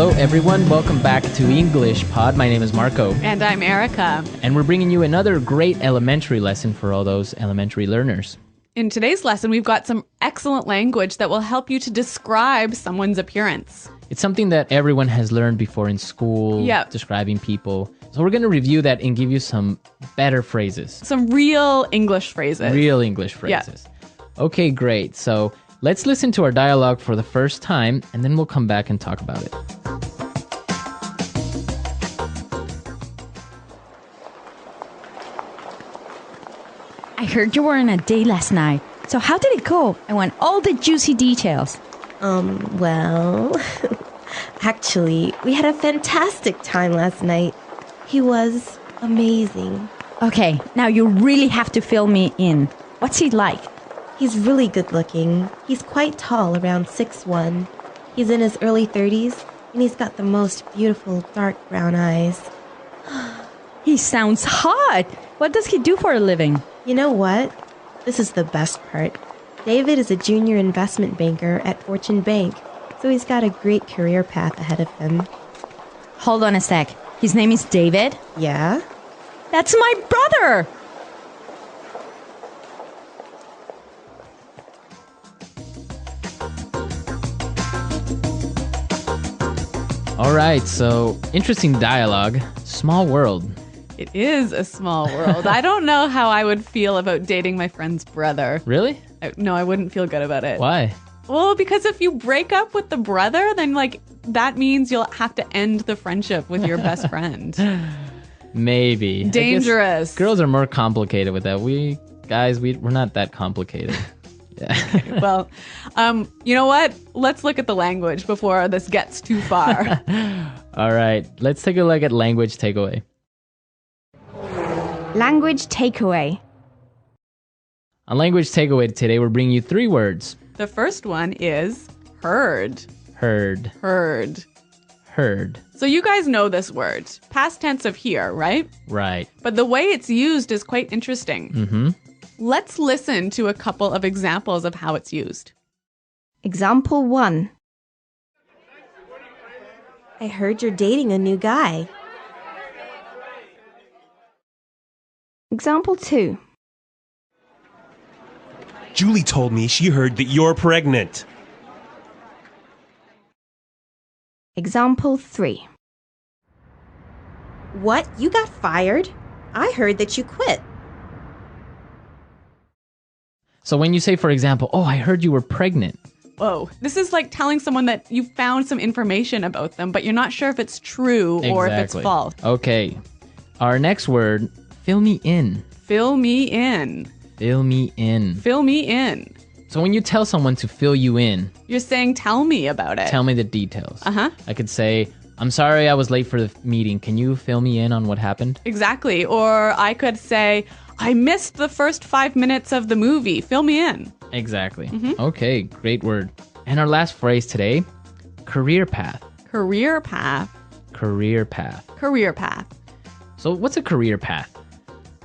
Hello everyone, welcome back to English Pod. My name is Marco. And I'm Erica. And we're bringing you another great elementary lesson for all those elementary learners. In today's lesson, we've got some excellent language that will help you to describe someone's appearance. It's something that everyone has learned before in school, describing people. So we're going to review that and give you some better phrases. Some real English phrases. Real English phrases. Yeah. Okay, great. So let's listen to our dialogue for the first time, and then we'll come back and talk about it. I heard you were on a date last night. So how did it go? I want all the juicy details. Well, actually, we had a fantastic time last night. He was amazing. Okay, now you really have to fill me in. What's he like? He's really good looking. He's quite tall, around 6'1". He's in his early 30s, and he's got the most beautiful dark brown eyes. He sounds hot. What does he do for a living? You know what? This is the best part. David is a junior investment banker at Fortune Bank, so he's got a great career path ahead of him. Hold on a sec. His name is David? Yeah? That's my brother! All right, so interesting dialogue. Small world. It is a small world. I don't know how I would feel about dating my friend's brother. Really? No, I wouldn't feel good about it. Why? Well, because if you break up with the brother, then that means you'll have to end the friendship with your best friend. Maybe. Dangerous. Girls are more complicated with that. We're not that complicated. Yeah. Well, you know what? Let's look at the language before this gets too far. All right, let's take a look at language takeaway. Language takeaway. On language takeaway today, we're bringing you 3 words. The first one is heard. Heard. Heard. Heard. So you guys know this word. Past tense of hear, right? Right. But the way it's used is quite interesting. Mm-hmm. Let's listen to a couple of examples of how it's used. Example 1. I heard you're dating a new guy. Example 2. Julie told me she heard that you're pregnant. Example 3. What? You got fired? I heard that you quit. So when you say, for example, oh, I heard you were pregnant. Whoa. This is like telling someone that you found some information about them, but you're not sure if it's true or if it's false. Okay. Our next word, fill me in. Fill me in. Fill me in. Fill me in. So when you tell someone to fill you in, you're saying, tell me about it. Tell me the details. Uh-huh. I could say, I'm sorry I was late for the meeting. Can you fill me in on what happened? Exactly. Or I could say, I missed the first 5 minutes of the movie. Fill me in. Exactly. Mm-hmm. Okay, great word. And our last phrase today, career path. Career path. Career path. Career path. So what's a career path?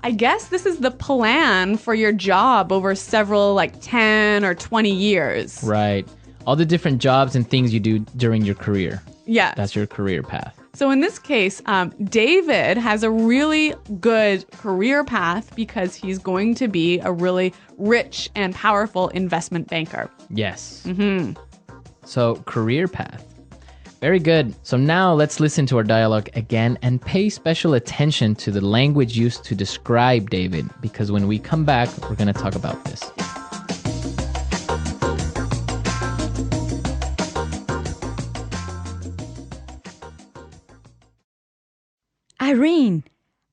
I guess this is the plan for your job over several 10 or 20 years. Right. All the different jobs and things you do during your career. Yeah. That's your career path. So in this case, David has a really good career path because he's going to be a really rich and powerful investment banker. Yes. Mm-hmm. So career path. Very good. So now let's listen to our dialogue again and pay special attention to the language used to describe David, because when we come back, we're going to talk about this. Irene,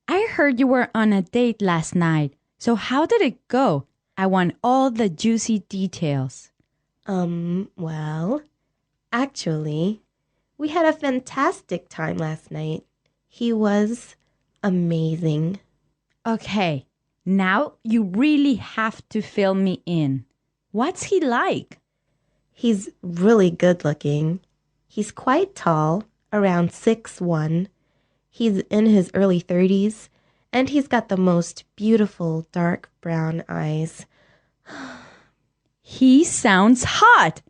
I heard you were on a date last night. So how did it go? I want all the juicy details. Well, actually, we had a fantastic time last night. He was amazing. Okay, now you really have to fill me in. What's he like? He's really good looking. He's quite tall, around 6'1". He's in his early 30s, and he's got the most beautiful dark brown eyes. He sounds hot.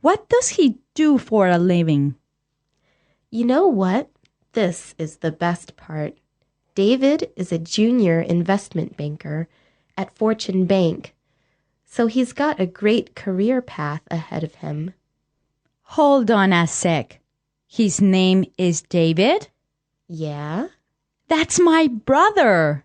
What does he do for a living? You know what? This is the best part. David is a junior investment banker at Fortune Bank, so he's got a great career path ahead of him. Hold on a sec. His name is David? Yeah? That's my brother.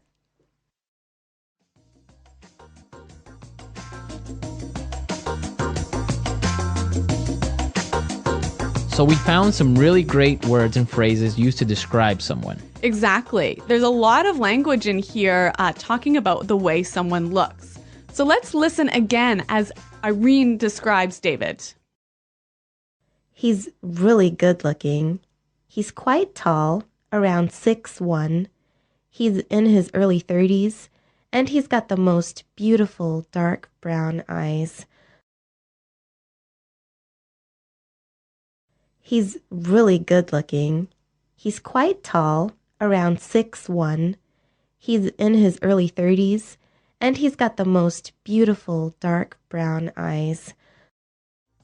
So we found some really great words and phrases used to describe someone. Exactly. There's a lot of language in here talking about the way someone looks. So let's listen again as Irene describes David. He's really good looking. He's quite tall, around 6'1". He's in his early 30s, and he's got the most beautiful dark brown eyes. He's really good looking. He's quite tall, around 6'1". He's in his early 30s, and he's got the most beautiful dark brown eyes.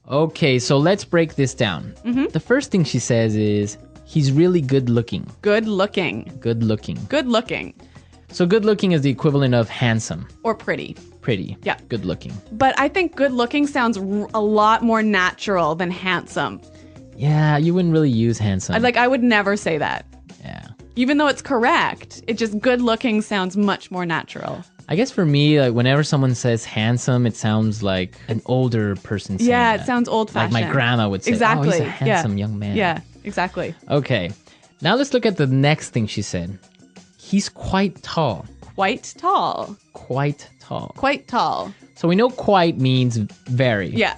Okay, so let's break this down. The first thing she says is, he's really good looking. Good looking. Good looking. Good looking. So good looking is the equivalent of handsome. Or pretty. Pretty. Yeah. Good looking. But I think good looking sounds a lot more natural than handsome. Yeah, you wouldn't really use handsome. I would never say that. Yeah. Even though it's correct, it just good looking sounds much more natural. I guess for me, like whenever someone says handsome, it sounds like an older person saying Yeah, that. it sounds old fashioned. Like my grandma would say, exactly. oh, he's a handsome young man. Yeah, exactly. Okay, now let's look at the next thing she said. He's quite tall. Quite tall. Quite tall. Quite tall. So we know quite means very. Yeah.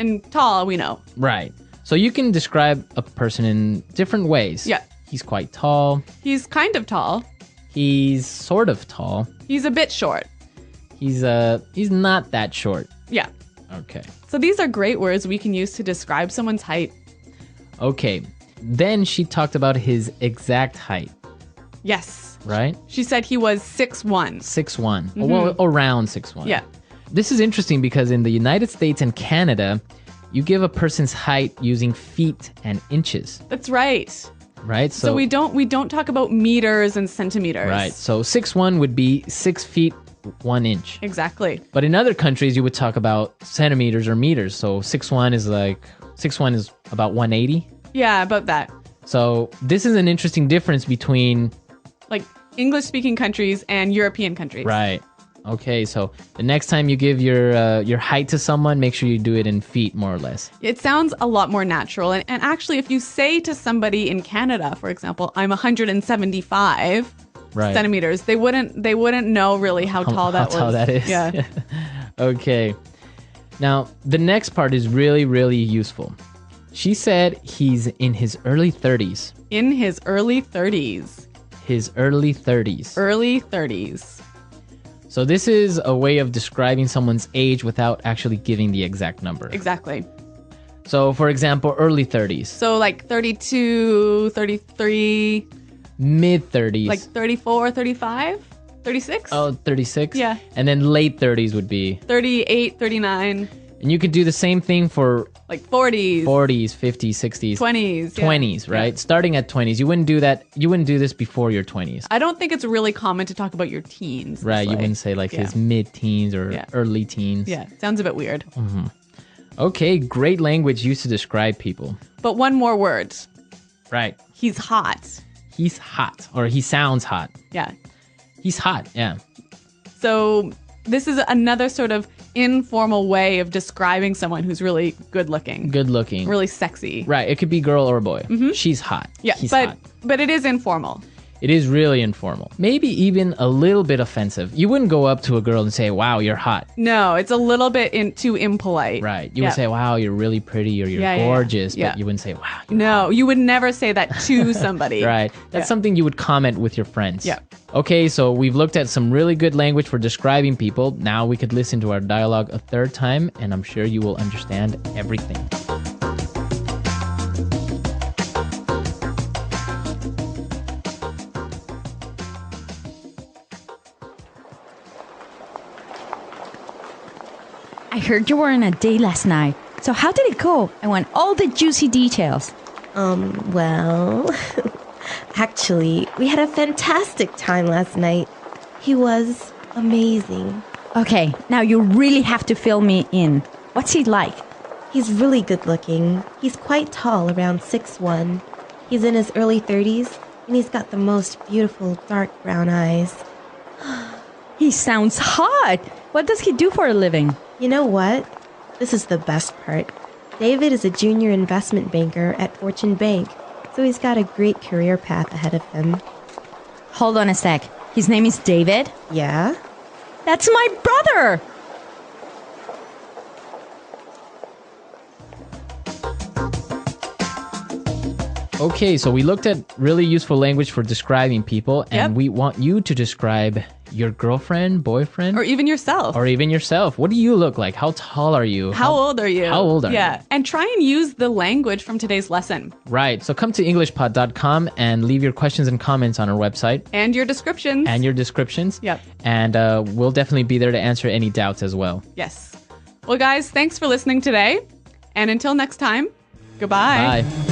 And tall, we know. Right. So you can describe a person in different ways. Yeah. He's quite tall. He's kind of tall. He's sort of tall. He's a bit short. He's not that short. Yeah. Okay. So these are great words we can use to describe someone's height. Okay. Then she talked about his exact height, Yes. right? She said he was 6'1". 6'1". Well, around 6'1". Yeah. This is interesting because in the United States and Canada, you give a person's height using feet and inches, That's right. right? So we don't talk about meters and centimeters. Right. So 6'1" would be 6 feet 1 inch. Exactly. But in other countries, you would talk about centimeters or meters. So 6'1" is about 180. Yeah, about that. So this is an interesting difference between. Like English speaking countries and European countries. Right. Okay. So the next time you give your height to someone, make sure you do it in feet, more or less. It sounds a lot more natural. And actually, if you say to somebody in Canada, for example, I'm 175 Right. centimeters, they wouldn't know really how tall that was. How tall that is. Yeah. Okay. Now, the next part is really, really useful. She said he's in his early 30s. In his early 30s. His early 30s. Early 30s. So this is a way of describing someone's age without actually giving the exact number. Exactly. So, for example, early 30s. So like 32, 33, Mid 30s. like 34, 35, 36? Oh, 36? Yeah. And then late 30s would be. 38, 39, And you could do the same thing for like 40s, 40s, 50s, 60s. 20s. yeah. 20s, right? Yeah. Starting at 20s. You wouldn't do that. You wouldn't do this before your 20s. I don't think it's really common to talk about your teens. Right, this you way. wouldn't say like Yeah. his mid-teens or Yeah. early teens. Yeah, sounds a bit weird. Okay, great language used to describe people. But one more word. Right. He's hot. He's hot, or he sounds hot. Yeah. He's hot, yeah. So this is another sort of informal way of describing someone who's really good looking, Good looking. really sexy. Right, it could be girl or boy. She's hot. Yeah, He's but hot. but it is informal. It is really informal. Maybe even a little bit offensive. You wouldn't go up to a girl and say, wow, you're hot. No, it's a little bit too impolite. Right. You Yeah. would say, wow, you're really pretty or you're Yeah, yeah, yeah. gorgeous. Yeah. But you wouldn't say, wow. You're No, you would never say that to somebody. Right. That's Yeah. something you would comment with your friends. Yeah. Okay, so we've looked at some really good language for describing people. Now we could listen to our dialogue a third time, and I'm sure you will understand everything. I heard you were on a date last night. So how did it go? I want all the juicy details. Well, actually, we had a fantastic time last night. He was amazing. Okay, now you really have to fill me in. What's he like? He's really good looking. He's quite tall, around 6'1". He's in his early 30s, and he's got the most beautiful dark brown eyes. He sounds hot. What does he do for a living? You know what? This is the best part. David is a junior investment banker at Fortune Bank, so he's got a great career path ahead of him. Hold on a sec. His name is David? Yeah? That's my brother! Okay, so we looked at really useful language for describing people, and Yep. we want you to describe your girlfriend, boyfriend, Or even yourself. or even yourself. What do you look like? How tall are you? How old are you? How old are you? Yeah. And try and use the language from today's lesson Right. So come to EnglishPod.com and leave your questions and comments on our website and your descriptions. and your descriptions. Yep. And we'll definitely be there to answer any doubts as well. Yes. Well, guys, thanks for listening today. And until next time, goodbye. Bye.